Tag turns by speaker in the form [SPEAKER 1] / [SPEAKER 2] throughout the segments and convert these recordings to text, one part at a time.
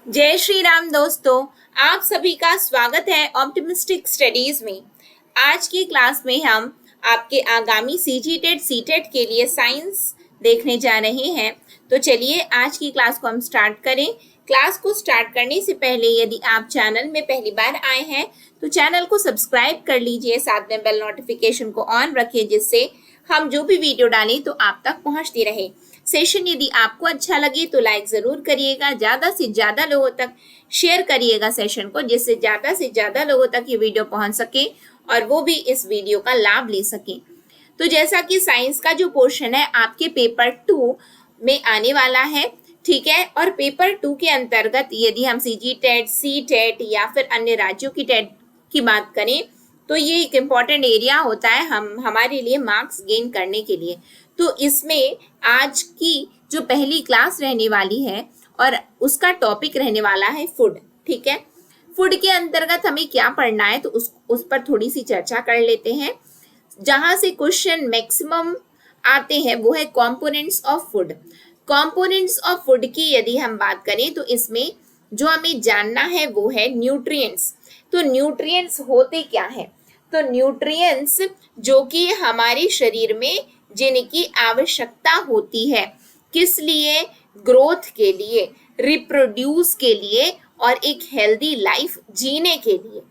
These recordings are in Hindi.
[SPEAKER 1] जय श्री राम दोस्तों, आप सभी का स्वागत है ऑप्टिमिस्टिक स्टडीज में। आज की क्लास में हम आपके आगामी सीजी टेट सी टेट के लिए साइंस देखने जा रहे हैं। तो चलिए आज की क्लास को हम स्टार्ट करें। क्लास को स्टार्ट करने से पहले यदि आप चैनल में पहली बार आए हैं तो चैनल को सब्सक्राइब कर लीजिए, साथ में बेल नोटिफिकेशन को ऑन रखिए जिससे हम जो भी वीडियो डालें तो आप तक पहुंचती रहे। सेशन यदि आपको अच्छा लगे तो लाइक जरूर करिएगा, ज्यादा से ज्यादा लोगों तक शेयर करिएगा सेशन को, जिससे ज्यादा से ज्यादा लोगों तक ये वीडियो पहुंच सके और वो भी इस वीडियो का लाभ ले सके। तो जैसा कि साइंस का जो पोर्शन है आपके पेपर 2 में आने वाला है, ठीक है। और पेपर 2 के अंतर्गत यदि हम सीजी टेट, सी टेट या फिर अन्य राज्यों की टेट की बात करें तो ये एक इम्पॉर्टेंट एरिया होता है हमारे लिए मार्क्स गेन करने के लिए। तो इसमें आज की जो पहली क्लास रहने वाली है और उसका टॉपिक रहने वाला है फूड, ठीक है। फूड के अंतर्गत हमें क्या पढ़ना है तो उस पर थोड़ी सी चर्चा कर लेते हैं। जहां से क्वेश्चन मैक्सिमम आते हैं वो है components of food. Components of food की यदि हम बात करें तो इसमें जो हमें जानना है वो है न्यूट्रिएंट्स। तो न्यूट्रिएंट्स होते क्या है? तो न्यूट्रिएंट्स जो कि हमारे शरीर में जिनकी आवश्यकता होती है, किस लिए? ग्रोथ के लिए, रिप्रोड्यूस के लिए और एक हेल्दी लाइफ जीने के लिए,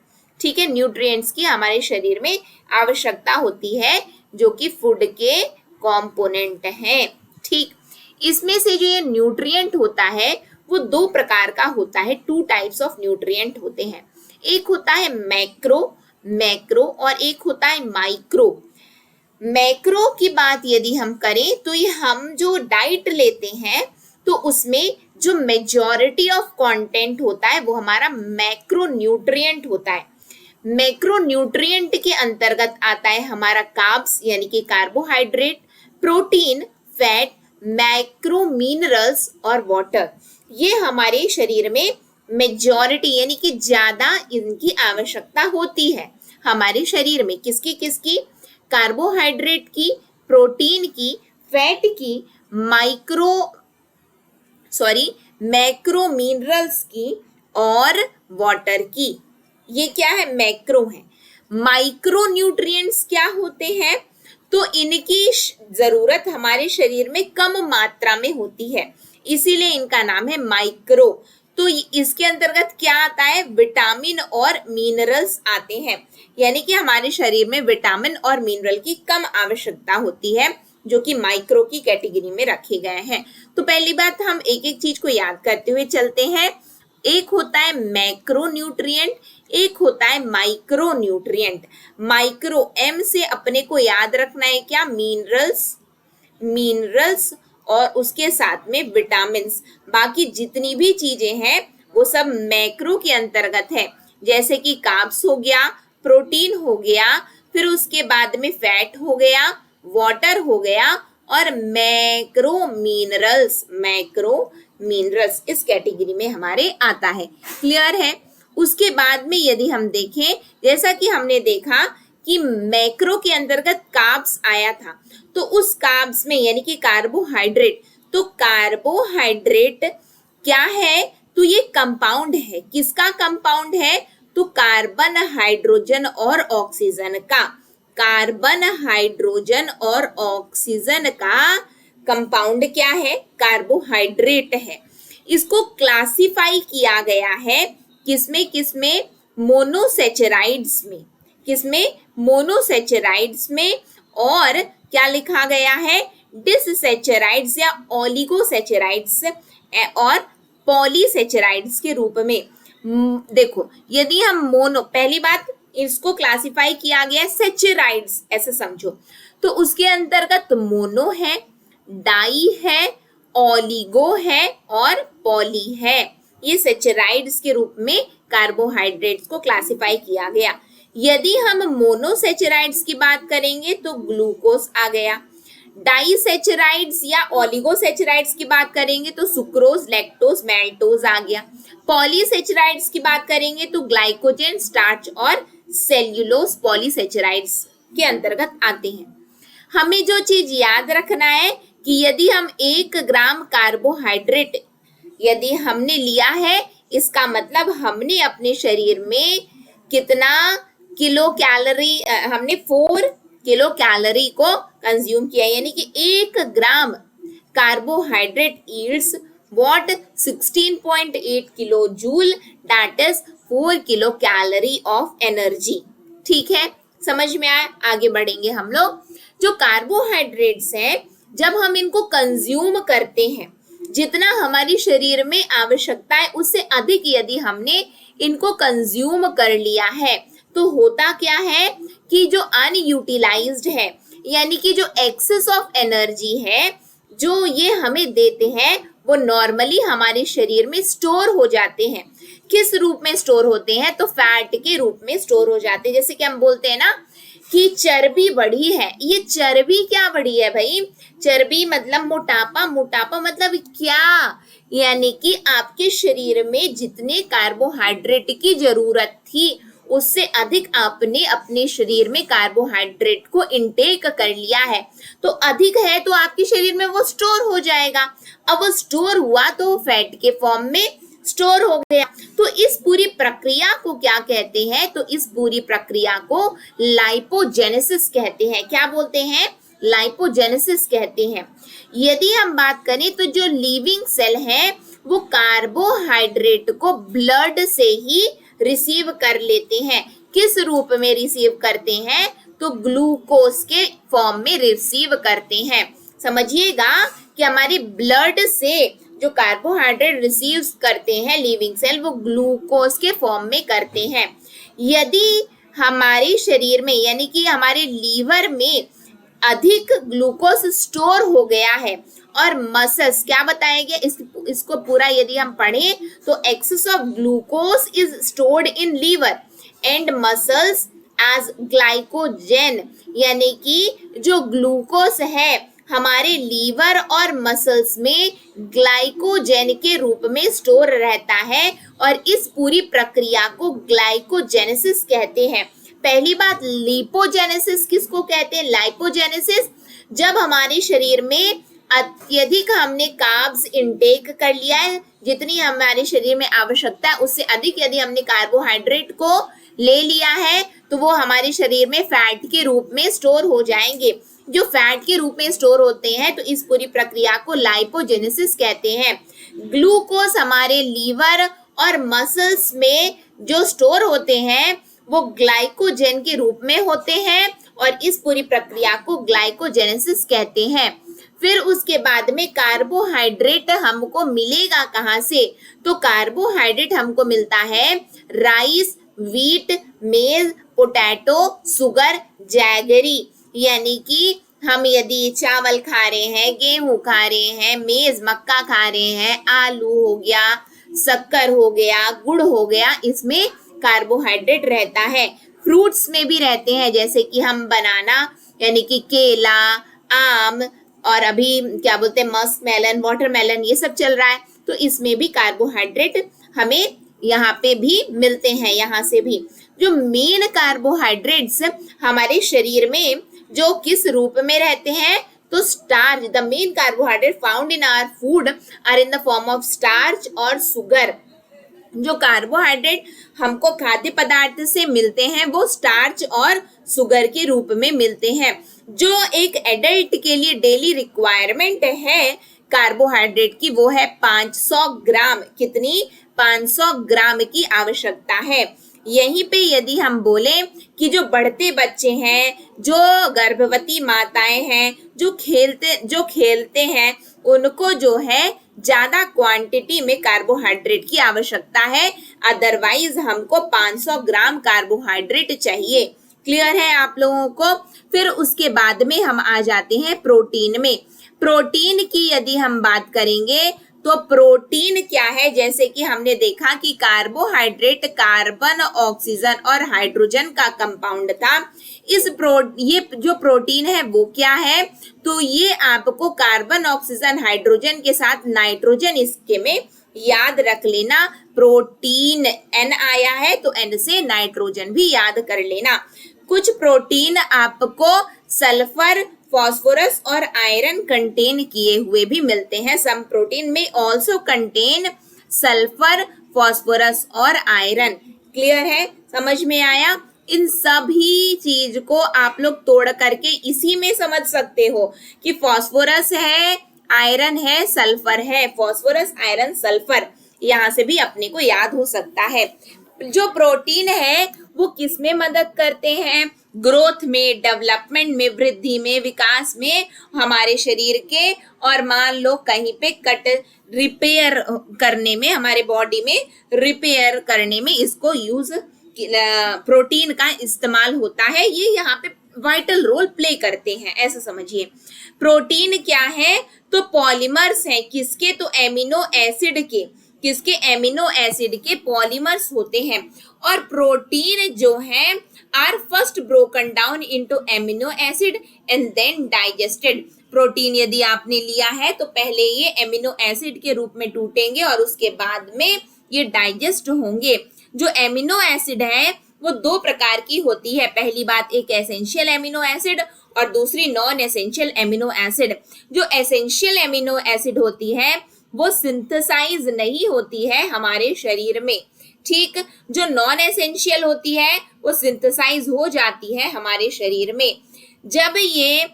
[SPEAKER 1] ठीक है। न्यूट्रिएंट्स की हमारे शरीर में आवश्यकता होती है जो कि फूड के कंपोनेंट हैं, ठीक। इसमें से जो ये न्यूट्रिएंट होता है वो दो प्रकार का होता है, 2 टाइप्स ऑफ न्यूट्रिएंट होते हैं। एक होता है मैक्रो और एक होता है माइक्रो। मैक्रो की बात यदि हम करें तो ये हम जो डाइट लेते हैं तो उसमें जो मेजॉरिटी ऑफ कंटेंट होता है वो हमारा मैक्रो न्यूट्रिएंट होता है। मैक्रो न्यूट्रिएंट के अंतर्गत आता है हमारा कार्ब्स यानी कि carbohydrate, protein, fat, macro minerals और वाटर। ये हमारे शरीर में मेजॉरिटी यानी कि ज्यादा इनकी आवश्यकता होती है हमारे शरीर में। किसकी किसकी? कार्बोहाइड्रेट की, प्रोटीन की, फैट की, मैक्रो मिनरल्स की और वाटर की। ये क्या है? मैक्रो है। माइक्रो न्यूट्रिएंट्स क्या होते हैं? तो इनकी जरूरत हमारे शरीर में कम मात्रा में होती है, इसीलिए इनका नाम है माइक्रो। तो इसके अंतर्गत क्या आता है? विटामिन और मिनरल्स आते हैं, यानी कि हमारे शरीर में विटामिन और मिनरल की कम आवश्यकता होती है जो कि माइक्रो की कैटेगरी में रखे गए हैं। तो पहली बात हम एक एक चीज को याद करते हुए चलते हैं। एक होता है मैक्रो न्यूट्रिएंट, एक होता है माइक्रो न्यूट्रिएंट। माइक्रो एम से अपने को याद रखना है क्या? मिनरल्स और उसके साथ में विटामिन्स। बाकी जितनी भी चीजें हैं वो सब मैक्रो के अंतर्गत है, जैसे कि कार्ब्स हो गया, प्रोटीन हो गया, फिर उसके बाद में फैट हो गया, वाटर हो गया और मैक्रो मिनरल्स इस कैटेगरी में हमारे आता है। क्लियर है? उसके बाद में यदि हम देखें, जैसा कि हमने देखा कि मैक्रो के अंतर्गत कार्ब्स आया था, तो उस कार्ब्स में यानी कि कार्बोहाइड्रेट, तो कार्बोहाइड्रेट क्या है? तो ये कंपाउंड है। किसका कंपाउंड है? तो कार्बन, हाइड्रोजन और ऑक्सीजन का। कार्बन, हाइड्रोजन और ऑक्सीजन का कंपाउंड क्या है? कार्बोहाइड्रेट है। इसको क्लासिफाई किया गया है किसमें? मोनोसेचराइड्स में। किसमें? मोनोसेचराइड्स में। और क्या लिखा गया है? डिससेचराइड्स या ओलिगोसेचराइड्स और पॉलीसेचराइड्स के रूप में। देखो, यदि हम पहली बात इसको क्लासिफाई किया गया सेचराइड्स ऐसे समझो, तो उसके अंतर्गत मोनो है, डाई है, ओलिगो है और पॉली है। ये सेचराइड्स के रूप में कार्बोहाइड्रेट्स को क्लासिफाई किया गया। यदि हम मोनोसेचराइड्स की बात करेंगे तो ग्लूकोज आ गया। डाइसेचराइड्स या ओलिगोसेचराइड्स की बात करेंगे तो सुक्रोज, लैक्टोज, मैल्टोज आ गया। पॉलीसेचराइड्स की बात करेंगे तो ग्लाइकोजन, स्टार्च और सेल्यूलोज पॉलीसेचराइड्स के अंतर्गत आते हैं। हमें जो चीज याद रखना है कि यदि हम 1 ग्राम कार्बोहाइड्रेट यदि हमने लिया है इसका मतलब हमने अपने शरीर में कितना किलो कैलोरी, हमने 4 किलो कैलोरी को कंज्यूम किया, यानी कि 1 ग्राम carbohydrate yields what 16.8 kilo joule, that is 4 kilo calorie of energy. ठीक है, समझ में आया? आगे बढ़ेंगे हम लोग। जो कार्बोहाइड्रेट्स हैं, जब हम इनको कंज्यूम करते हैं, जितना हमारी शरीर में आवश्यकता है उससे अधिक यदि हमने इनको कंज्यूम कर लिया है तो होता क्या है कि जो अनयूटिलाइज्ड है, यानी कि जो एक्सेस ऑफ एनर्जी है जो ये हमें देते हैं, वो नॉर्मली हमारे शरीर में स्टोर हो जाते हैं। किस रूप में स्टोर होते हैं? तो फैट के रूप में स्टोर हो जाते हैं। जैसे कि हम बोलते हैं ना कि चर्बी बढ़ी है, ये चर्बी क्या बढ़ी है भाई? चर्बी मतलब मोटापा। मोटापा मतलब क्या? यानी कि आपके शरीर में जितने कार्बोहाइड्रेट की जरूरत थी उससे अधिक आपने अपने शरीर में कार्बोहाइड्रेट को इनटेक कर लिया है, तो अधिक है तो आपके शरीर में वो स्टोर हो जाएगा। अब वो स्टोर हुआ तो फैट के फॉर्म में स्टोर हो गया। तो इस पूरी प्रक्रिया को क्या कहते हैं? तो इस पूरी प्रक्रिया को लाइपोजेनेसिस कहते हैं। क्या बोलते हैं? लाइपोजेनेसिस कहते हैं। यदि हम बात करें तो जो लिविंग सेल है वो कार्बोहाइड्रेट को ब्लड से ही रिसीव कर लेते हैं। किस रूप में रिसीव करते हैं? तो ग्लूकोज के फॉर्म में रिसीव करते हैं। समझिएगा कि हमारे ब्लड से जो कार्बोहाइड्रेट रिसीव करते हैं लिविंग सेल, वो ग्लूकोज के फॉर्म में करते हैं। यदि हमारे शरीर में यानी कि हमारे लीवर में अधिक ग्लूकोज स्टोर हो गया है और मसल्स, क्या बताया गया इसको पूरा यदि हम पढ़ें तो excess of glucose is stored in liver and muscles as glycogen, यानी कि जो ग्लूकोज है हमारे लीवर और मसल्स में ग्लाइकोजेन के रूप में स्टोर रहता है और इस पूरी प्रक्रिया को ग्लाइकोजेनेसिस कहते हैं। पहली बात, लिपोजेनेसिस किसको कहते हैं? लाइपोजेनेसिस जब हमारे शरीर में अत्यधिक हमने कार्ब्स इनटेक कर लिया है, जितनी हमारे शरीर में आवश्यकता है उससे अधिक यदि हमने कार्बोहाइड्रेट को ले लिया है तो वो हमारे शरीर में फैट के रूप में स्टोर हो जाएंगे। जो फैट के रूप में स्टोर होते हैं तो इस पूरी प्रक्रिया को लाइपोजेनेसिस कहते हैं। ग्लूकोज हमारे लीवर और मसल्स में जो स्टोर होते हैं वो ग्लाइकोजेन के रूप में होते हैं और इस पूरी प्रक्रिया को ग्लाइकोजेनेसिस कहते हैं। फिर उसके बाद में कार्बोहाइड्रेट हमको मिलेगा कहाँ से? तो कार्बोहाइड्रेट हमको मिलता है राइस, व्हीट, मेज, पोटैटो, शुगर, जैगरी, यानी कि हम यदि चावल खा रहे हैं, गेहूं खा रहे हैं, मेज मक्का खा रहे हैं, आलू हो गया, शक्कर हो गया, गुड़ हो गया, इसमें कार्बोहाइड्रेट रहता है। फ्रूट्स में भी रहते हैं, जैसे कि हम बनाना यानी कि केला, आम और अभी क्या बोलते हैं मस्कमेलन, वाटरमेलन, ये सब चल रहा है, तो इसमें भी कार्बोहाइड्रेट हमें यहाँ पे भी मिलते हैं। यहाँ से भी जो मेन कार्बोहाइड्रेट्स हमारे शरीर में जो किस रूप में रहते हैं तो starch, the main carbohydrate found in our food are in the form of starch और शुगर। जो कार्बोहाइड्रेट हमको खाद्य पदार्थ से मिलते हैं वो स्टार्च और शुगर के रूप में मिलते हैं। जो एक एडल्ट के लिए डेली रिक्वायरमेंट है कार्बोहाइड्रेट की वो है 500 ग्राम। कितनी? 500 ग्राम की आवश्यकता है। यहीं पे यदि हम बोले कि जो बढ़ते बच्चे हैं, जो गर्भवती माताएं हैं, जो खेलते हैं, उनको जो है ज्यादा क्वांटिटी में कार्बोहाइड्रेट की आवश्यकता है, अदरवाइज हमको 500 ग्राम कार्बोहाइड्रेट चाहिए। क्लियर है आप लोगों को? फिर उसके बाद में हम आ जाते हैं प्रोटीन में। प्रोटीन की यदि हम बात करेंगे तो प्रोटीन क्या है? जैसे कि हमने देखा कि कार्बोहाइड्रेट कार्बन, ऑक्सीजन और हाइड्रोजन का कंपाउंड था। ये जो प्रोटीन है वो क्या है? तो ये आपको कार्बन, ऑक्सीजन, हाइड्रोजन के साथ नाइट्रोजन इसके में याद रख लेना। प्रोटीन N आया है तो N से नाइट्रोजन भी याद कर लेना। कुछ प्रोटीन आपको सल्फर, फॉस्फोरस और आयरन कंटेन किए हुए भी मिलते हैं। सम प्रोटीन में ऑल्सो कंटेन सल्फर, फास्फोरस और आयरन। क्लियर है, समझ में आया? इन सभी चीज को आप लोग तोड़ करके इसी में समझ सकते हो कि फास्फोरस है, आयरन है, सल्फर है, फास्फोरस आयरन सल्फर, यहाँ से भी अपने को याद हो सकता है। जो प्रोटीन है वो किस में मदद करते हैं? ग्रोथ में, डेवलपमेंट में, वृद्धि में, विकास में हमारे शरीर के, और मान लो कहीं पे कट रिपेयर करने में, हमारे बॉडी में रिपेयर करने में इसको यूज, प्रोटीन का इस्तेमाल होता है। ये यहाँ पे वाइटल रोल प्ले करते हैं, ऐसा समझिए। प्रोटीन क्या है? तो पॉलीमर्स हैं, किसके? तो एमिनो एसिड के, किसके? एमिनो एसिड के पॉलीमर्स होते हैं। और प्रोटीन जो है are first broken down into amino acid and then digested. Protein यदि आपने लिया है तो पहले ये एमिनो एसिड के रूप में टूटेंगे और उसके बाद में ये डाइजेस्ट होंगे। जो एमिनो एसिड है वो दो प्रकार की होती है। पहली बात, एक एसेंशियल एमिनो एसिड और दूसरी नॉन एसेंशियल एमिनो एसिड। जो एसेंशियल एमिनो एसिड होती है वो सिंथेसाइज नहीं होती है हमारे शरीर में, ठीक। जो नॉन एसेंशियल होती है वो सिंथेसाइज हो जाती है हमारे शरीर में। जब ये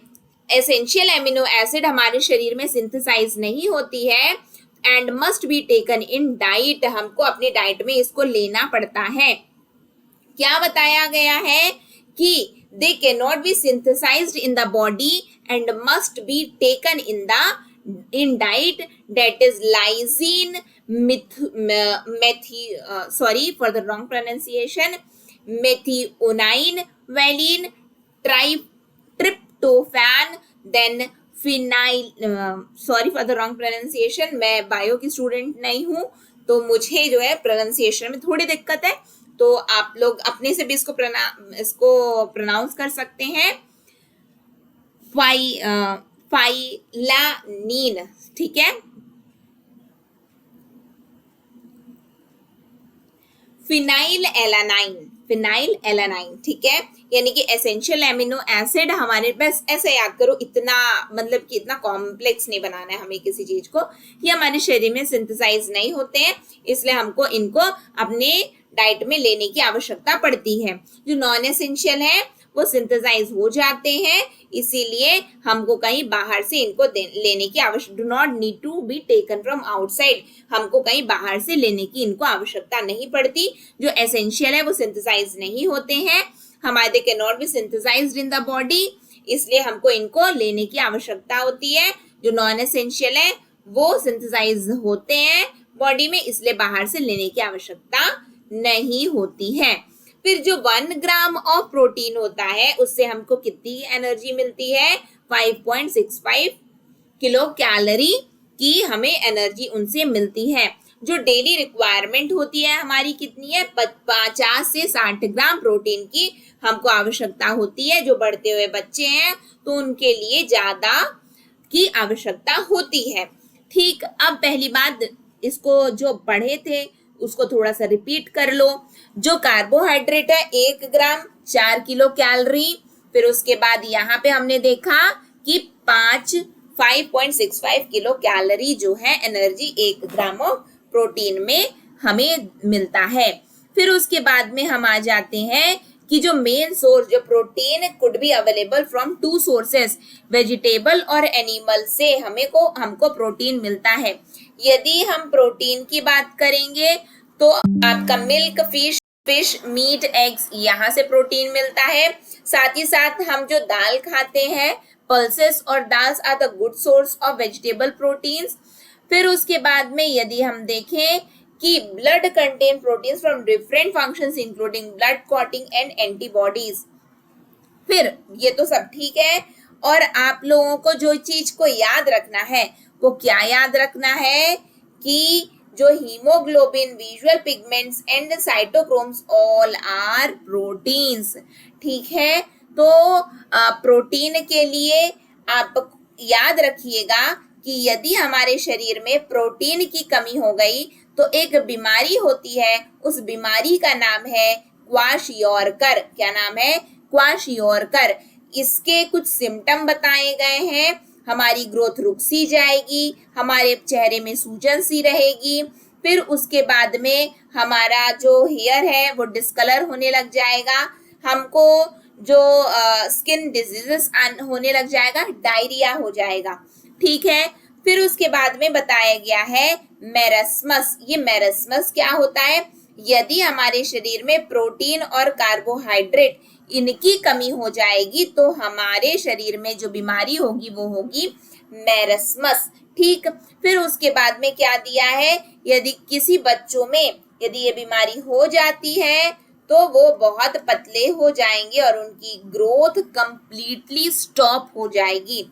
[SPEAKER 1] एसेंशियल एमिनो एसिड हमारे शरीर में सिंथेसाइज नहीं होती है and must be taken in diet, हमको अपनी डाइट में इसको लेना पड़ता है। क्या बताया गया है कि they can not be synthesised in the body and must be taken in diet, that is lysine, sorry for the wrong pronunciation, methionine, valine, tryptophan, then phenyl, sorry for the wrong pronunciation, मैं बायो की स्टूडेंट नहीं हूँ तो मुझे जो है प्रोनाउंसिएशन में थोड़ी दिक्कत है, तो आप लोग अपने से भी इसको प्रोनाउंस कर सकते हैं। फाइलानीन, ठीक है। फिनाइल एलानाइन, ठीक है। यानी कि एसेंशियल एमिनो एसिड हमारे पास, ऐसे याद करो, इतना मतलब कि इतना कॉम्प्लेक्स नहीं बनाना है हमें किसी चीज को, ये हमारे शरीर में सिंथेसाइज नहीं होते हैं, इसलिए हमको इनको अपने डाइट में लेने की आवश्यकता पड़ती है। जो नॉन एसेंशियल है वो सिंथेसाइज हो जाते हैं, इसीलिए हमको कहीं बाहर से इनको लेने की आवश्यकता, do not need to be taken from outside, हमको कहीं बाहर से लेने की इनको आवश्यकता नहीं पड़ती। जो एसेंशियल है वो सिंथेसाइज नहीं होते हैं हमारे, they can not be synthesised in the body, इसलिए हमको इनको लेने की आवश्यकता होती है। जो नॉन एसेंशियल है वो सिंथेसाइज होते हैं बॉडी में, इसलिए बाहर से लेने की आवश्यकता नहीं होती है। फिर जो 1 ग्राम ऑफ प्रोटीन होता है उससे हमको कितनी एनर्जी मिलती है? 5.65 किलो कैलोरी की हमें एनर्जी उनसे मिलती है। जो डेली रिक्वायरमेंट होती है हमारी कितनी है? 50 से 60 ग्राम प्रोटीन की हमको आवश्यकता होती है। जो बढ़ते हुए बच्चे हैं तो उनके लिए ज्यादा की आवश्यकता होती है, ठीक। अब पहली बात, इसको जो पढ़े थे उसको थोड़ा सा रिपीट कर लो। जो कार्बोहाइड्रेट है 1 ग्राम 4 किलो कैलोरी। फिर उसके बाद यहाँ पे हमने देखा कि 5.65 किलो कैलोरी जो है एनर्जी 1 ग्राम ऑफ प्रोटीन में हमें मिलता है। फिर उसके बाद में हम आ जाते हैं कि जो मेन सोर्स, जो protein could be available from 2 sources, vegetable और एनिमल से हमको प्रोटीन मिलता है। यदि हम प्रोटीन की बात करेंगे तो आपका मिल्क, फिश, मीट, एग्स, यहाँ से प्रोटीन मिलता है। साथ ही साथ हम जो दाल खाते हैं, पल्सेस और dals are the good source of vegetable proteins. फिर उसके बाद में यदि हम देखें कि blood contain proteins from different functions including blood clotting and antibodies. फिर ये तो सब ठीक है, और आप लोगों को जो चीज को याद रखना है वो क्या याद रखना है कि जो haemoglobin, visual pigments and cytochromes all are proteins, ठीक है। तो प्रोटीन के लिए आप याद रखिएगा कि यदि हमारे शरीर में प्रोटीन की कमी हो गई तो एक बीमारी होती है, उस बीमारी का नाम है क्वाशियोरकर। क्या नाम है? क्वाशियोरकर। इसके कुछ सिम्टम बताए गए हैं। हमारी ग्रोथ रुक सी जाएगी, हमारे चेहरे में सूजन सी रहेगी, फिर उसके बाद में हमारा जो हेयर है वो डिस्कलर होने लग जाएगा, हमको जो स्किन डिजीजेस होने लग जाएगा, डायरिया हो जाएगा। ठीक है, फिर उसके बाद में बताया गया है मेरस्मस। ये मेरस्मस क्या होता है? यदि हमारे शरीर में प्रोटीन और कार्बोहाइड्रेट इनकी कमी हो जाएगी तो हमारे शरीर में जो बीमारी होगी वो होगी मेरस्मस। ठीक, फिर उसके बाद में क्या दिया है? यदि किसी बच्चों में यदि ये बीमारी हो जाती है तो वो बहुत पतले हो जाएंगे और उनकी ग्रोथ कंप्लीटली स्टॉप हो जाएगी।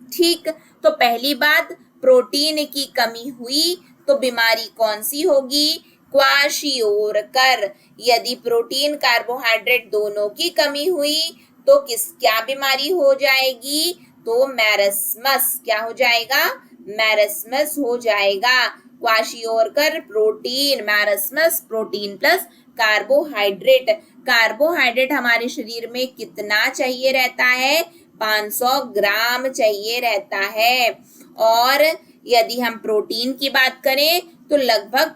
[SPEAKER 1] ठीक, तो पहली बात, प्रोटीन की कमी हुई तो बीमारी कौन सी होगी? क्वाशियोरकर। यदि प्रोटीन कार्बोहाइड्रेट दोनों की कमी हुई तो क्या बीमारी हो जाएगी? तो मैरस्मस। क्या हो जाएगा? मैरस्मस हो जाएगा। Kwashiorkor protein, marasmus protein plus carbohydrate. Carbohydrate हमारे शरीर में कितना चाहिए रहता है? 500 ग्राम चाहिए रहता है। और यदि हम प्रोटीन की बात करें तो लगभग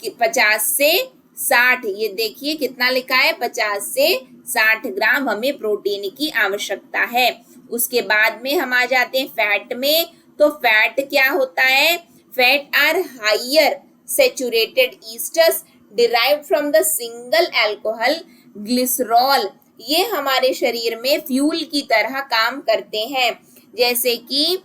[SPEAKER 1] 50 से 60, ये देखिए कितना लिखा है, 50 से 60 ग्राम हमें प्रोटीन की आवश्यकता है। उसके बाद में हम आ जाते हैं फैट में। तो फैट क्या होता है? Fat are higher saturated esters derived from the single alcohol glycerol. ये हमारे शरीर में फ्यूल की तरह काम करते हैं। जैसे कि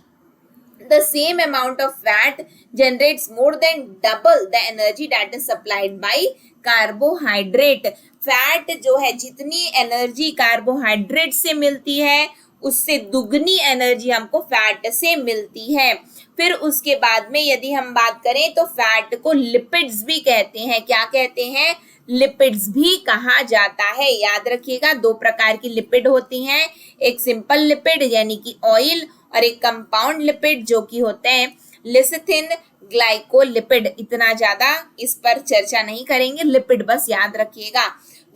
[SPEAKER 1] the same amount of fat generates more than double the energy that is supplied by carbohydrate। Fat जो है, जितनी एनर्जी कार्बोहाइड्रेट से मिलती है उससे दुगनी एनर्जी हमको फैट से मिलती है। फिर उसके बाद में यदि हम बात करें तो फैट को लिपिड्स भी कहते हैं। क्या कहते हैं? लिपिड्स भी कहा जाता है। याद रखिएगा, दो प्रकार की लिपिड होती हैं, एक सिंपल लिपिड यानी कि ऑयल और एक कंपाउंड लिपिड जो कि होते हैं लिसिथिन ग्लाइकोलिपिड। इतना ज्यादा इस पर चर्चा नहीं करेंगे, लिपिड बस याद रखिएगा।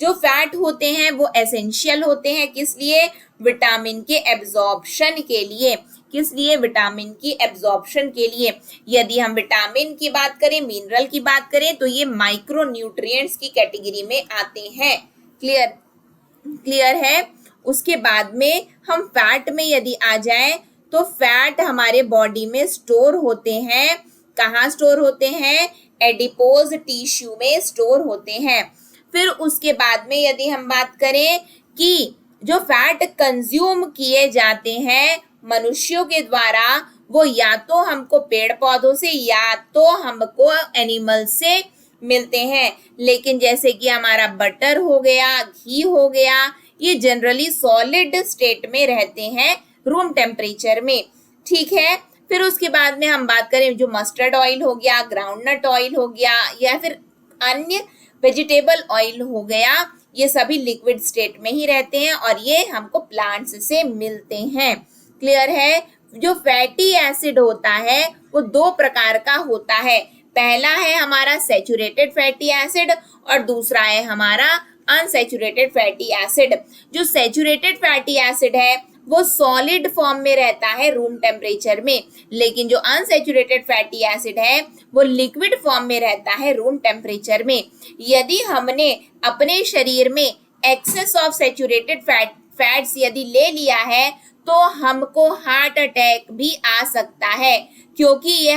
[SPEAKER 1] जो फैट होते हैं वो एसेंशियल होते हैं, किस लिए? विटामिन के एब्जॉर्प्शन के लिए। किस लिए? विटामिन की एब्जॉर्प्शन के लिए। यदि हम विटामिन की बात करें, मिनरल की बात करें तो ये माइक्रो न्यूट्रिएंट्स की कैटेगरी में आते हैं। क्लियर? क्लियर है। उसके बाद में हम फैट में यदि आ जाए तो फैट हमारे बॉडी में स्टोर होते हैं। कहाँ स्टोर होते हैं? एडिपोज टिश्यू में स्टोर होते हैं। फिर उसके बाद में यदि हम बात करें कि जो फैट कंज्यूम किए जाते हैं मनुष्यों के द्वारा, वो या तो हमको पेड़ पौधों से या तो हमको एनिमल से मिलते हैं। लेकिन जैसे कि हमारा बटर हो गया, घी हो गया, ये जनरली सॉलिड स्टेट में रहते हैं, रूम टेम्परेचर में। ठीक है, फिर उसके बाद में हम बात करें जो मस्टर्ड ऑयल हो गया, ग्राउंडनट ऑयल हो गया या फिर अन्य वेजिटेबल ऑयल हो गया, ये सभी लिक्विड स्टेट में ही रहते हैं और ये हमको प्लांट्स से मिलते हैं। क्लियर है। जो फैटी एसिड होता है वो दो प्रकार का होता है। पहला है हमारा सैचुरेटेड फैटी एसिड और दूसरा है हमारा अनसैचुरेटेड फैटी एसिड। जो सैचुरेटेड फैटी एसिड है वो सॉलिड फॉर्म में रहता है रूम टेम्परेचर में, लेकिन जो अनसैचुरेटेड फैटी एसिड है वो लिक्विड फॉर्म में रहता है रूम टेम्परेचर में। यदि हमने अपने शरीर में एक्सेस ऑफ सैचुरेटेड फैट्स यदि ले लिया है तो हमको हार्ट अटैक भी आ सकता है, क्योंकि ये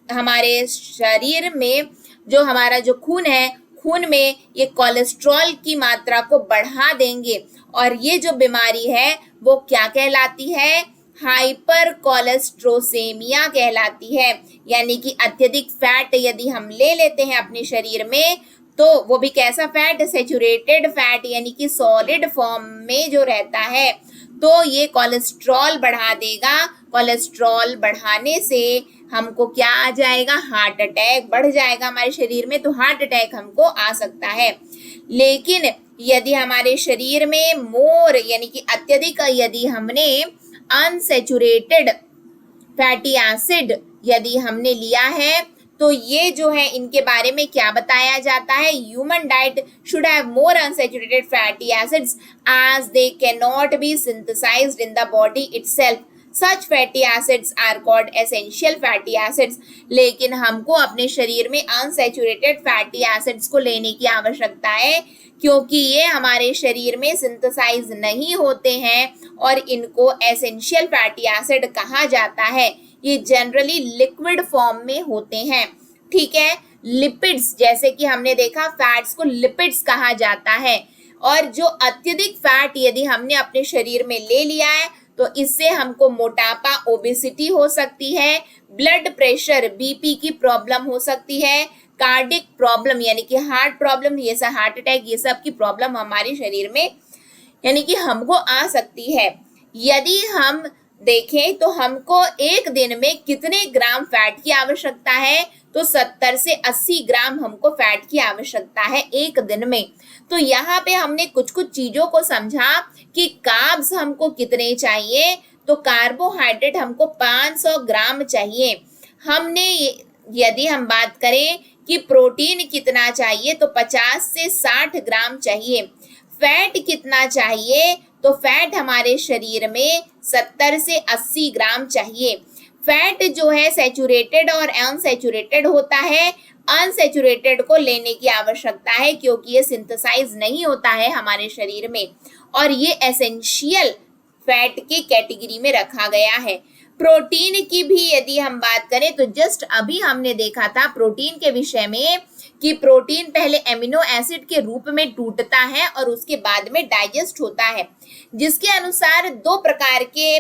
[SPEAKER 1] हमारे शरीर में जो हमारा जो खून है, खून में ये कोलेस्ट्रॉल की मात्रा को बढ़ा देंगे और ये जो बीमारी है वो क्या कहलाती है? हाइपर कोलेस्ट्रोसेमिया कहलाती है। यानी कि अत्यधिक फैट यदि हम ले लेते हैं अपने शरीर में तो वो भी कैसा फैट? सैचुरेटेड फैट यानी कि सॉलिड फॉर्म में जो रहता है, तो ये कोलेस्ट्रॉल बढ़ा देगा। कोलेस्ट्रॉल बढ़ाने से हमको क्या आ जाएगा? हार्ट अटैक बढ़ जाएगा हमारे शरीर में, तो हार्ट अटैक हमको आ सकता है। लेकिन यदि हमारे शरीर में मोर यानी कि अत्यधिक यदि हमने अनसैचुरेटेड फैटी एसिड यदि हमने लिया है तो ये जो है इनके बारे में क्या बताया जाता है? Human diet should have more unsaturated fatty acids as they cannot be synthesized in the body itself। Such fatty acids are called essential fatty acids. लेकिन हमको अपने शरीर में अनसैचुरेटेड फैटी एसिड्स को लेने की आवश्यकता है, क्योंकि ये हमारे शरीर में सिंथेसाइज नहीं होते हैं और इनको एसेंशियल फैटी एसिड कहा जाता है। ये जनरली लिक्विड फॉर्म में होते हैं। ठीक है, लिपिड्स, जैसे कि हमने देखा फैट्स को लिपिड्स कहा जाता है, और जो अत्यधिक फैट यदि हमने अपने शरीर में ले लिया है तो इससे हमको मोटापा, ओबेसिटी हो सकती है, ब्लड प्रेशर, बीपी की प्रॉब्लम हो सकती है, कार्डिक प्रॉब्लम यानी कि हार्ट प्रॉब्लम, ये सब हार्ट अटैक, ये सब की प्रॉब्लम हमारे शरीर में यानी कि हमको आ सकती है। यदि हम देखें तो हमको एक दिन में कितने ग्राम फैट की आवश्यकता है, तो 70 से 80 ग्राम हमको फैट की आवश्यकता है एक दिन में। तो यहाँ पे हमने कुछ कुछ चीजों को समझा कि कार्ब्स हमको कितने चाहिए, तो कार्बोहाइड्रेट हमको 500 ग्राम चाहिए। हमने यदि हम बात करें कि प्रोटीन कितना चाहिए, तो 50 से 60 ग्राम चाहिए। फैट कितना चाहिए, तो फैट हमारे शरीर में 70 से 80 ग्राम चाहिए। फैट जो है सैचुरेटेड और अनसैचुरेटेड होता है। अनसैचुरेटेड को लेने की आवश्यकता है क्योंकि ये सिंथेसाइज नहीं होता है हमारे शरीर में, और ये एसेंशियल फैट की कैटेगरी में रखा गया है। प्रोटीन की भी यदि हम बात करें तो जस्ट अभी हमने देखा था प्रोटीन के विषय में कि प्रोटीन पहले एमिनो एसिड के रूप में टूटता है और उसके बाद में डाइजेस्ट होता है, जिसके अनुसार दो प्रकार के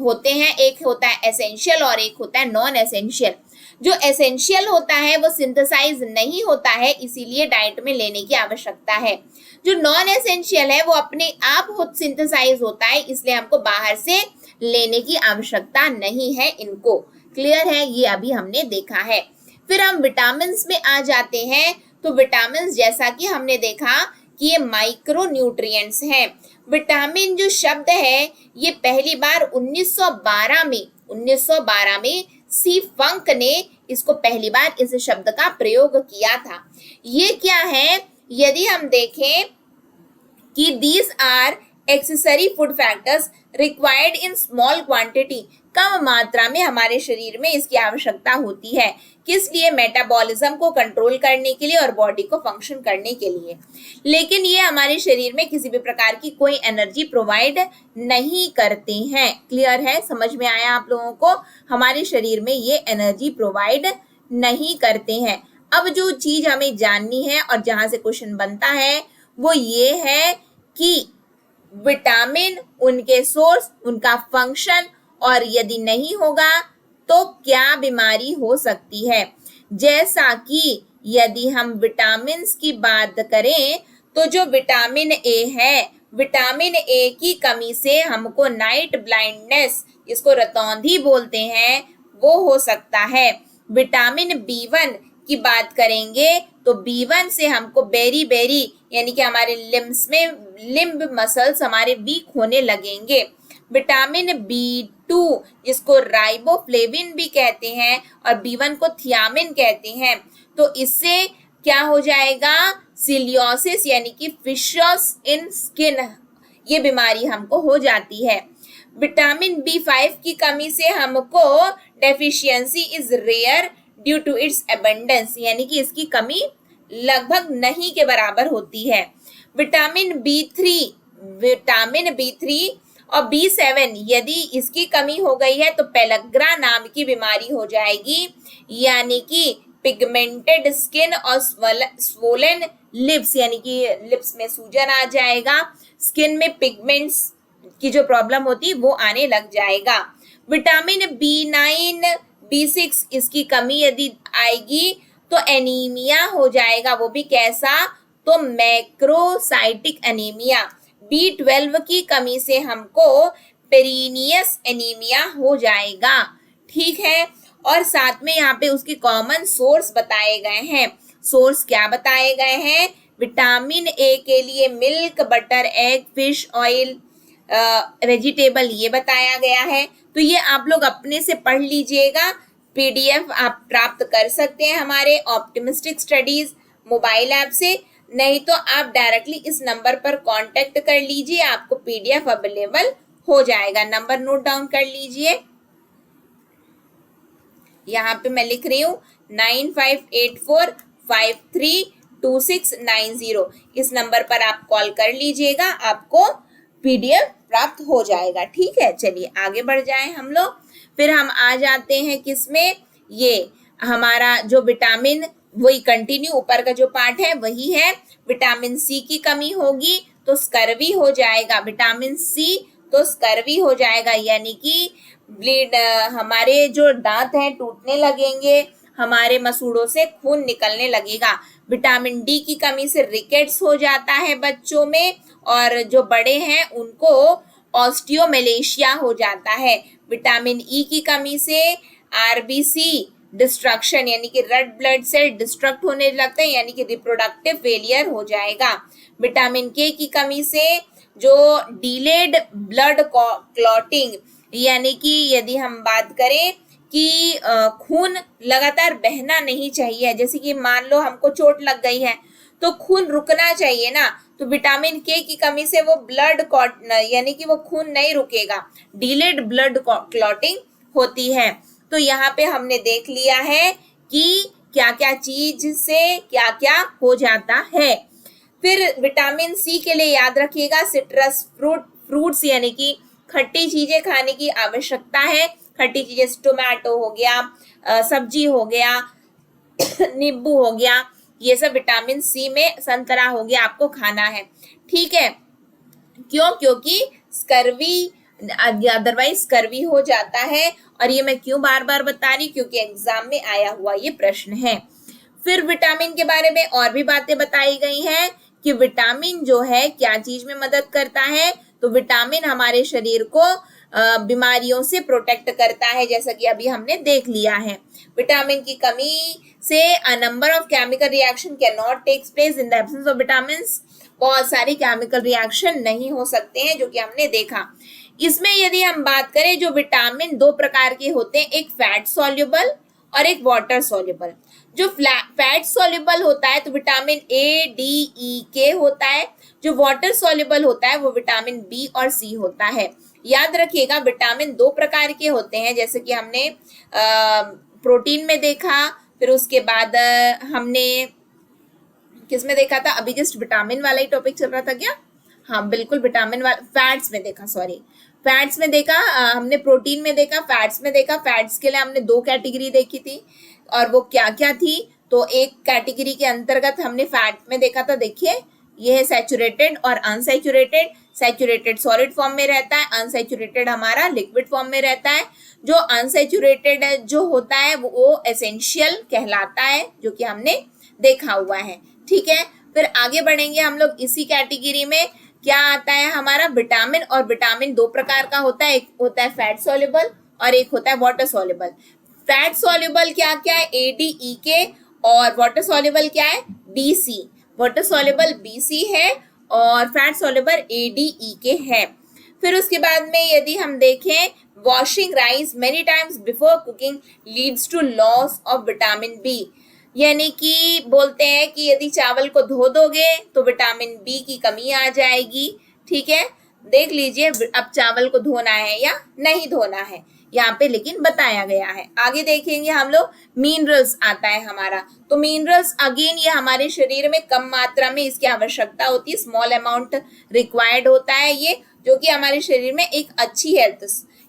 [SPEAKER 1] होते हैं, एक होता है एसेंशियल और एक होता है नॉन एसेंशियल। जो एसेंशियल होता है वो सिंथेसाइज नहीं होता है, इसीलिए डाइट में लेने की आवश्यकता है। जो नॉन एसेंशियल है वो अपने आप खुद सिंथेसाइज होता है, इसलिए हमको बाहर से लेने की आवश्यकता नहीं है इनको। क्लियर है, ये अभी हमने देखा है। फिर हम विटामिन में आ जाते हैं। तो विटामिन जैसा कि हमने देखा कि ये माइक्रो न्यूट्रिएंट्स हैं। विटामिन जो शब्द है ये पहली बार 1912 में सी फंक ने इसको पहली बार इस शब्द का प्रयोग किया था। ये क्या है, यदि हम देखें कि these are accessory food factors required in small quantity, कम मात्रा में हमारे शरीर में इसकी आवश्यकता होती है। किस लिए? मेटाबॉलिज्म को कंट्रोल करने के लिए और बॉडी को फंक्शन करने के लिए। लेकिन ये हमारे शरीर में किसी भी प्रकार की कोई एनर्जी प्रोवाइड नहीं करते हैं। क्लियर है, समझ में आया आप लोगों को? हमारे शरीर में ये एनर्जी प्रोवाइड नहीं करते हैं। अब जो चीज हमें जाननी है और जहां से क्वेश्चन बनता है वो ये है कि विटामिन, उनके सोर्स, उनका फंक्शन, और यदि नहीं होगा तो क्या बीमारी हो सकती है। जैसा कि यदि हम विटामिन की बात करें तो जो विटामिन ए है, विटामिन ए की कमी से हमको नाइट ब्लाइंडनेस, इसको रतौंधी बोलते हैं, वो हो सकता है। विटामिन B1 की बात करेंगे तो B1 से हमको बेरी यानी कि हमारे लिम्स में लिम्ब मसल्स हमारे वीक होने लगेंगे। विटामिन B2 जिसको राइबोफ्लेविन भी कहते हैं और B1 को थियामिन कहते हैं, तो इससे क्या हो जाएगा, सिलियोसिस यानी कि फिशर्स इन स्किन, ये बीमारी हमको हो जाती है। विटामिन B5 की कमी से हमको deficiency is rare due to its abundance, यानी कि इसकी कमी लगभग नहीं के बराबर होती है। विटामिन B3 और B7 यदि इसकी कमी हो गई है तो पेलग्रा नाम की बीमारी हो जाएगी, यानी कि पिगमेंटेड स्किन और स्वोलन लिप्स, यानी कि लिप्स में सूजन आ जाएगा, स्किन में पिगमेंट्स की जो प्रॉब्लम होती है वो आने लग जाएगा। विटामिन B9, B6 इसकी कमी यदि आएगी तो एनीमिया हो जाएगा, वो भी कैसा, तो मैक्रोसाइटिक एनीमिया। B12 की कमी से हमको पेरिनियस एनीमिया हो जाएगा। ठीक है, और साथ में यहाँ पे उसके कॉमन सोर्स बताए गए हैं। सोर्स क्या बताए गए हैं? विटामिन ए के लिए milk, butter, egg, fish oil, vegetable, ये बताया गया है। तो ये आप लोग अपने से पढ़ लीजिएगा। PDF आप प्राप्त कर सकते हैं हमारे ऑप्टिमिस्टिक स्टडीज मोबाइल ऐप से, नहीं तो आप डायरेक्टली इस नंबर पर कांटेक्ट कर लीजिए, आपको PDF अवेलेबल हो जाएगा। नंबर नोट डाउन कर लीजिए, यहाँ पे मैं लिख रही हूँ 9584532690। इस नंबर पर आप कॉल कर लीजिएगा, आपको पीडीएफ प्राप्त हो जाएगा। ठीक है, चलिए आगे बढ़ जाएं हम लोग। फिर हम आ जाते हैं किसमें, ये हमारा जो विटामिन, वही कंटिन्यू ऊपर का जो पार्ट है वही है। विटामिन सी की कमी होगी तो स्कर्वी हो जाएगा, विटामिन सी तो स्कर्वी हो जाएगा, यानी कि ब्लीड, हमारे जो दांत हैं टूटने लगेंगे, हमारे मसूड़ों से खून निकलने लगेगा। विटामिन डी की कमी से रिकेट्स हो जाता है बच्चों में, और जो बड़े हैं उनको ऑस्टियोमेलेशिया हो जाता है। विटामिन ई की कमी से आरबीसी डिस्ट्रक्शन, यानी कि रेड ब्लड सेल डिस्ट्रक्ट होने लगते हैं, यानी कि रिप्रोडक्टिव फेलियर हो जाएगा। विटामिन के की कमी से जो डिलेड ब्लड क्लॉटिंग, यानी कि यदि हम बात करें कि खून लगातार बहना नहीं चाहिए, जैसे कि मान लो हमको चोट लग गई है तो खून रुकना चाहिए ना, तो विटामिन के की कमी से वो ब्लड यानी कि वो खून नहीं रुकेगा, डिलेड ब्लड क्लॉटिंग होती है। तो यहाँ पे हमने देख लिया है कि क्या क्या चीज से क्या क्या हो जाता है। फिर विटामिन सी के लिए याद रखिएगा सिट्रस फ्रूट्स यानी कि खट्टी चीजें खाने की आवश्यकता है। खट्टी चीजें टोमेटो हो गया, सब्जी हो गया, नींबू हो गया, ये सब विटामिन सी में, संतरा हो गया, आपको खाना है। ठीक है, क्यों? क्योंकि स्कर्वी, अदरवाइज स्कर्वी हो जाता है। और ये मैं क्यों बार बार बता रही, क्योंकि एग्जाम में आया हुआ ये प्रश्न है। फिर विटामिन के बारे में और भी बातें बताई गई हैं कि विटामिन जो है क्या चीज में मदद करता है, तो विटामिन हमारे शरीर को बीमारियों से प्रोटेक्ट करता है, जैसा कि अभी हमने देख लिया है। विटामिन की कमी से a number of chemical reaction can not takes place in the absence of vitamins, बहुत सारे केमिकल रिएक्शन नहीं हो सकते हैं, जो कि हमने देखा। इसमें यदि हम बात करें, जो विटामिन दो प्रकार के होते हैं, एक फैट सॉल्युबल और एक वाटर सॉल्युबल। जो फैट सॉल्युबल होता है तो विटामिन ए डी ई के होता है, जो वाटर सॉल्युबल होता है वो विटामिन बी और सी होता है। याद रखिएगा विटामिन दो प्रकार के होते हैं, जैसे कि हमने प्रोटीन में देखा, फिर उसके बाद हमने किस में देखा था, अभी जस्ट विटामिन वाला ही टॉपिक चल रहा था क्या, हाँ बिल्कुल विटामिन वाला, फैट्स में देखा, सॉरी फैट्स में देखा, हमने प्रोटीन में देखा, फैट्स में देखा। फैट्स के लिए हमने दो कैटेगरी देखी थी, और वो क्या क्या थी, तो एक कैटेगरी के अंतर्गत हमने फैट में देखा था, देखिए ये है सैचुरेटेड और अनसैचुरेटेड। सैचुरेटेड सॉलिड फॉर्म में रहता है, अनसैचुरेटेड हमारा लिक्विड फॉर्म में रहता है। जो अनसैचुरेटेड जो होता है वो एसेंशियल कहलाता है, जो कि हमने देखा हुआ है। ठीक है, फिर आगे बढ़ेंगे हम लोग। इसी कैटेगरी में क्या आता है हमारा विटामिन, और विटामिन दो प्रकार का होता है, एक होता है फैट सॉल्युबल और एक होता है वाटर सॉल्युबल। फैट सॉल्युबल क्या क्या है, ADEK, और वाटर सॉल्युबल क्या है, BC। वाटर सॉल्युबल BC है और फैट सॉल्युबल ADEK है। फिर उसके बाद में यदि हम देखें, washing rice many times before cooking leads to loss of vitamin B, यानी कि बोलते हैं कि यदि चावल को धो दोगे तो विटामिन बी की कमी आ जाएगी। ठीक है, देख लीजिए अब चावल को धोना है या नहीं धोना है, यहाँ पे लेकिन बताया गया है। आगे देखेंगे हम लोग, मिनरल्स आता है हमारा, तो मिनरल्स अगेन ये हमारे शरीर में कम मात्रा में इसकी आवश्यकता होती है, स्मॉल अमाउंट रिक्वायर्ड होता है ये, जो कि हमारे शरीर में एक अच्छी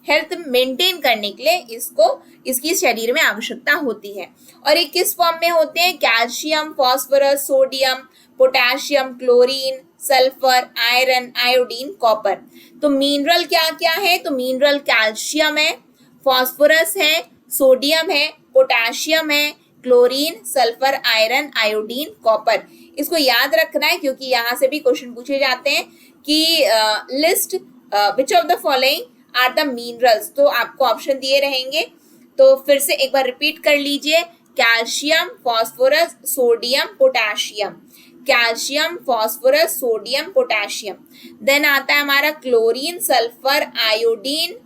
[SPEAKER 1] हेल्थ मेंटेन करने के लिए इसकी शरीर में आवश्यकता होती है। और ये किस फॉर्म में होते हैं, calcium, phosphorus, sodium, potassium, chlorine, sulphur, iron, iodine, copper. तो मिनरल क्या क्या है, तो मिनरल कैल्शियम है, फास्फोरस है, सोडियम है, पोटेशियम है, chlorine, sulphur, iron, iodine, copper. इसको याद रखना है क्योंकि यहाँ से भी क्वेश्चन पूछे जाते हैं कि list which of the following are the minerals, तो आपको ऑप्शन दिए रहेंगे। तो फिर से एक बार रिपीट कर लीजिए, calcium, phosphorus, sodium, potassium, calcium, phosphorus, sodium, potassium. Then आता है हमारा chlorine, sulphur, iodine,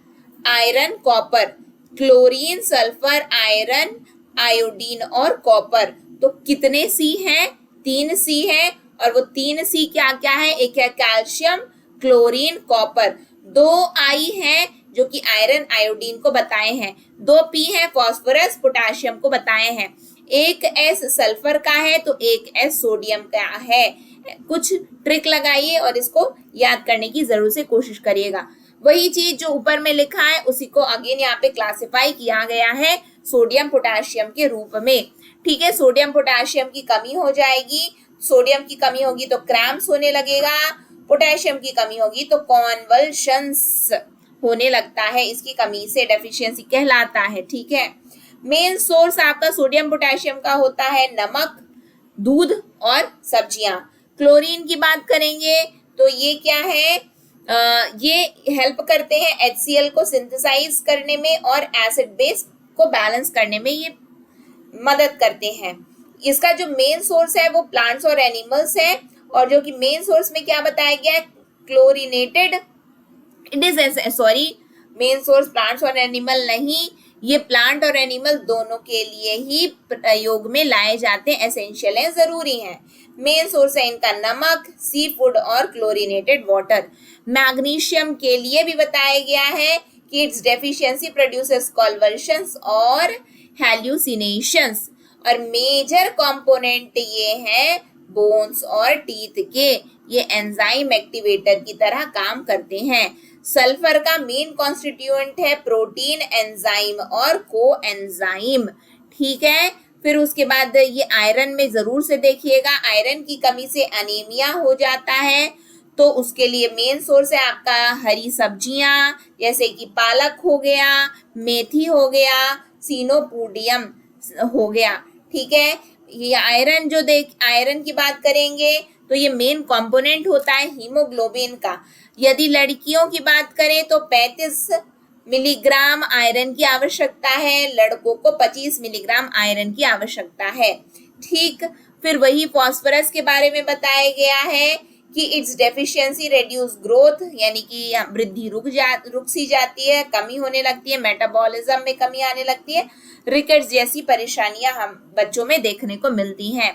[SPEAKER 1] iron, copper. Chlorine, sulphur, iron, iodine और कॉपर। तो कितने सी हैं, 3 सी हैं, और वो 3 सी क्या क्या है, एक है कैल्शियम, क्लोरीन, कॉपर। 2 I है जो कि आयरन आयोडीन को बताए हैं, 2 P है फास्फोरस पोटाशियम को बताए हैं, 1 S सल्फर का है तो 1 S सोडियम का है। कुछ ट्रिक लगाइए और इसको याद करने की जरूर से कोशिश करिएगा। वही चीज जो ऊपर में लिखा है उसी को अगेन यहाँ पे क्लासिफाई किया गया है सोडियम पोटाशियम के रूप में। ठीक है, सोडियम पोटाशियम की कमी हो जाएगी, सोडियम की कमी होगी तो क्रैम्प्स होने लगेगा, पोटेशियम की कमी होगी तो कॉन्वल्शंस होने लगता है, इसकी कमी से डेफिशिएंसी कहलाता है। ठीक है, मेन सोर्स आपका सोडियम पोटेशियम का होता है नमक, दूध और सब्जियां। क्लोरीन की बात करेंगे तो ये क्या है, ये हेल्प करते हैं HCl को सिंथेसाइज करने में और एसिड बेस को बैलेंस करने में ये मदद करते हैं। इसका जो मेन सोर्स है वो प्लांट्स और एनिमल्स है, और जो कि मेन सोर्स में क्या बताया गया है, chlorinated, it is sorry, main source plants और एनिमल नहीं, ये प्लांट और एनिमल दोनों के लिए ही प्रयोग में लाए जाते हैं, एसेंशियल है, जरूरी है। मेन सोर्स है इनका नमक, सी फूड और क्लोरीनेटेड वाटर। मैग्नीशियम के लिए भी बताया गया है कि इट्स डेफिशिएंसी प्रोड्यूसेस कॉन्वर्शंस और हेल्यूसिनेशंस, और मेजर कंपोनेंट ये है बोन्स और टीथ के, ये एंजाइम एक्टिवेटर की तरह काम करते हैं। सल्फर का मेन कॉन्स्टिट्यूएंट है प्रोटीन, एंजाइम और को एंजाइम। ठीक है, फिर उसके बाद ये आयरन में जरूर से देखिएगा, आयरन की कमी से अनीमिया हो जाता है, तो उसके लिए मेन सोर्स है आपका हरी सब्जियां, जैसे कि पालक हो गया, मेथी हो गया, सिनोपोडियम हो गया। ठीक है, ये आयरन जो आयरन की बात करेंगे तो ये मेन कंपोनेंट होता है हीमोग्लोबिन का। यदि लड़कियों की बात करें तो 35 मिलीग्राम आयरन की आवश्यकता है, लड़कों को 25 मिलीग्राम आयरन की आवश्यकता है। ठीक, फिर वही फास्फोरस के बारे में बताया गया है कि इट्स डेफिशिएंसी रिड्यूस ग्रोथ, यानी कि वृद्धि रुक सी जाती है, कमी होने लगती है, मेटाबॉलिज्म में कमी आने लगती है, रिकेट्स जैसी परेशानियां हम बच्चों में देखने को मिलती हैं।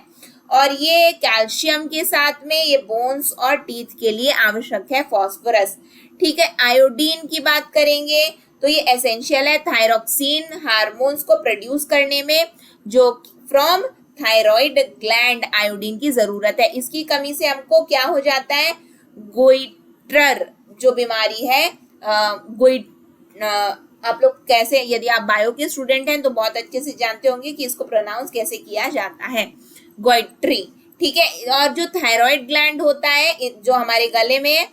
[SPEAKER 1] और ये कैल्शियम के साथ में ये बोन्स और टीथ के लिए आवश्यक है फास्फोरस। ठीक है, आयोडीन की बात करेंगे तो ये एसेंशियल है थायरोक्सिन हार्मोन्स को प्रोड्यूस करने में, जो फ्रॉम थायराइड ग्लैंड आयोडीन की जरूरत है। इसकी कमी से हमको क्या हो जाता है, गोइटर जो बीमारी है, आप लोग कैसे, यदि आप बायो के स्टूडेंट हैं तो बहुत अच्छे से जानते होंगे कि इसको प्रोनाउंस कैसे किया जाता है, गोइट्री। ठीक है, और जो थायराइड ग्लैंड होता है जो हमारे गले में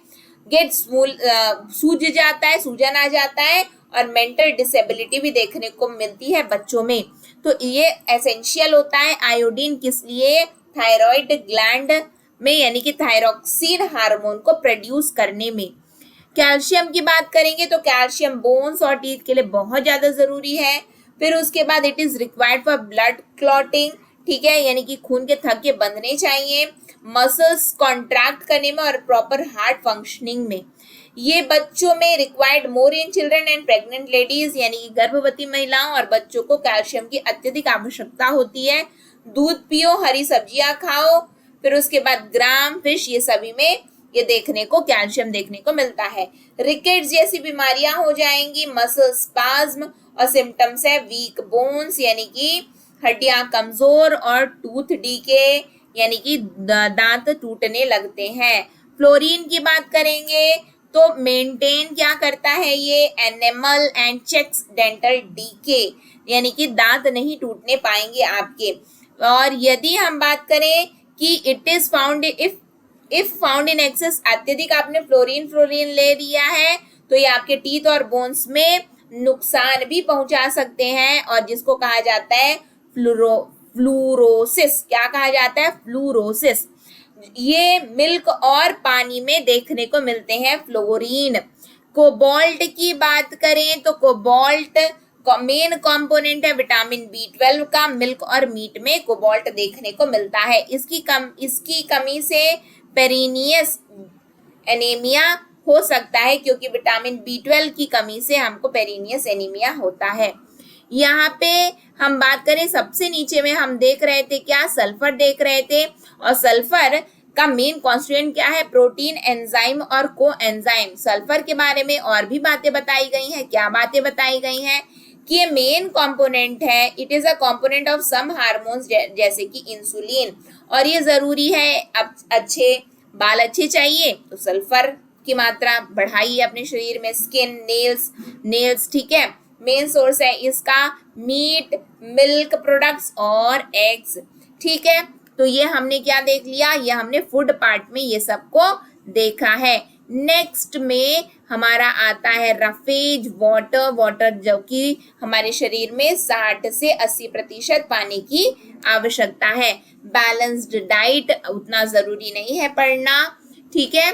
[SPEAKER 1] गेट सूज जाता है, सूजन आ जाता है, और मेंटल डिसेबिलिटी भी देखने को मिलती है बच्चों में। तो ये एसेंशियल होता है आयोडीन, किस लिए, थायराइड ग्लैंड में, यानी कि थायरोक्सिन हार्मोन को प्रोड्यूस करने में। कैल्शियम की बात करेंगे तो कैल्शियम बोन्स और टीथ के लिए बहुत ज्यादा जरूरी है। फिर उसके बाद it is required for blood clotting, ठीक है, यानी कि खून के थक्के बंधने चाहिए, मसल्स कॉन्ट्रैक्ट करने में और प्रॉपर हार्ट फंक्शनिंग में। ये बच्चों में required more in children and pregnant ladies, यानी कि गर्भवती महिलाओं और बच्चों को कैल्शियम की अत्यधिक आवश्यकता होती है। दूध पियो, हरी सब्जियां खाओ, फिर उसके बाद ग्राम, फिश, ये सभी में ये देखने को कैल्शियम देखने को मिलता है। रिकेट्स जैसी बीमारियां हो जाएंगी, मसल स्पाज्म, और सिम्टम्स है वीक बोन्स, यानी कि हड्डियां कमजोर, और टूथ डीके, यानी कि दांत टूटने लगते हैं। फ्लोरीन की बात करेंगे तो मेंटेन क्या करता है, ये enamel and checks dental decay, यानी कि दांत नहीं टूटने पाएंगे आपके। और यदि हम बात करें कि it is found if found in excess, अत्यधिक आपने फ्लोरीन ले लिया है तो ये आपके टीथ और बोन्स में नुकसान भी पहुंचा सकते हैं, और जिसको कहा जाता है फ्लूरोसिस। क्या कहा जाता है, फ्लूरोसिस। ये मिल्क और पानी में देखने को मिलते हैं फ्लोरीन। कोबाल्ट की बात करें तो कोबाल्ट मेन कंपोनेंट है विटामिन B12 का, मिल्क और मीट में कोबाल्ट देखने को मिलता है। इसकी कमी से पेरिनियस एनीमिया हो सकता है, क्योंकि विटामिन B12 की कमी से हमको पेरिनियस एनीमिया होता है। यहाँ पे हम बात करें सबसे नीचे में हम देख रहे थे क्या, सल्फर देख रहे थे, और सल्फर का मेन कॉन्स्टिट्यूएंट क्या है? प्रोटीन, एंजाइम और को एंजाइम। सल्फर के बारे में और भी बातें बताई गई हैं। क्या बातें बताई गई हैं? कि ये मेन कंपोनेंट है, it is a component of some hormones जैसे कि इंसुलिन, और ये जरूरी है। अब अच्छे बाल अच्छे चाहिए तो सल्फर की मात्रा बढ़ाइए अपने शरीर में। स्किन, नेल्स, ठीक है। मेन सोर्स है इसका मीट, मिल्क प्रोडक्ट्स और एग्स, ठीक है। तो ये हमने क्या देख लिया? ये हमने फूड पार्ट में ये सबको देखा है। नेक्स्ट में हमारा आता है रफेज, वाटर जो कि हमारे शरीर में 60 से 80% पानी की आवश्यकता है। बैलेंस्ड डाइट उतना जरूरी नहीं है पढ़ना, ठीक है।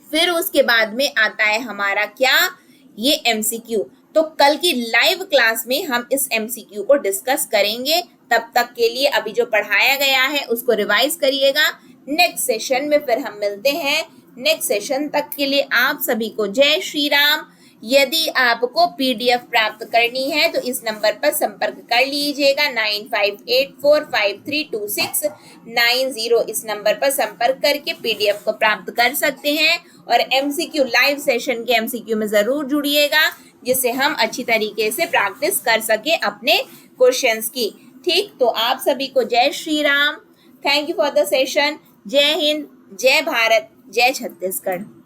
[SPEAKER 1] फिर उसके बाद में आता है हमारा क्या? ये एमसीक्यू। तो कल की लाइव क्लास में हम इस एमसीक्यू को डिस्कस करेंगे। तब तक के लिए अभी जो पढ़ाया गया है उसको रिवाइज करिएगा। नेक्स्ट सेशन में फिर हम मिलते हैं। नेक्स्ट सेशन तक के लिए आप सभी को जय श्री राम। यदि आपको पीडीएफ प्राप्त करनी है तो इस नंबर पर संपर्क कर लीजिएगा 9584532690। इस नंबर पर संपर्क करके पीडीएफ को प्राप्त कर सकते हैं। और एमसीक्यू लाइव सेशन के एमसीक्यू में जरूर जुड़िएगा, जिससे हम अच्छी तरीके से प्रैक्टिस कर सके अपने क्वेश्चंस की। ठीक, तो आप सभी को जय Shri Ram. Thank you for the session. जय हिंद, जय भारत, जय छत्तीसगढ़।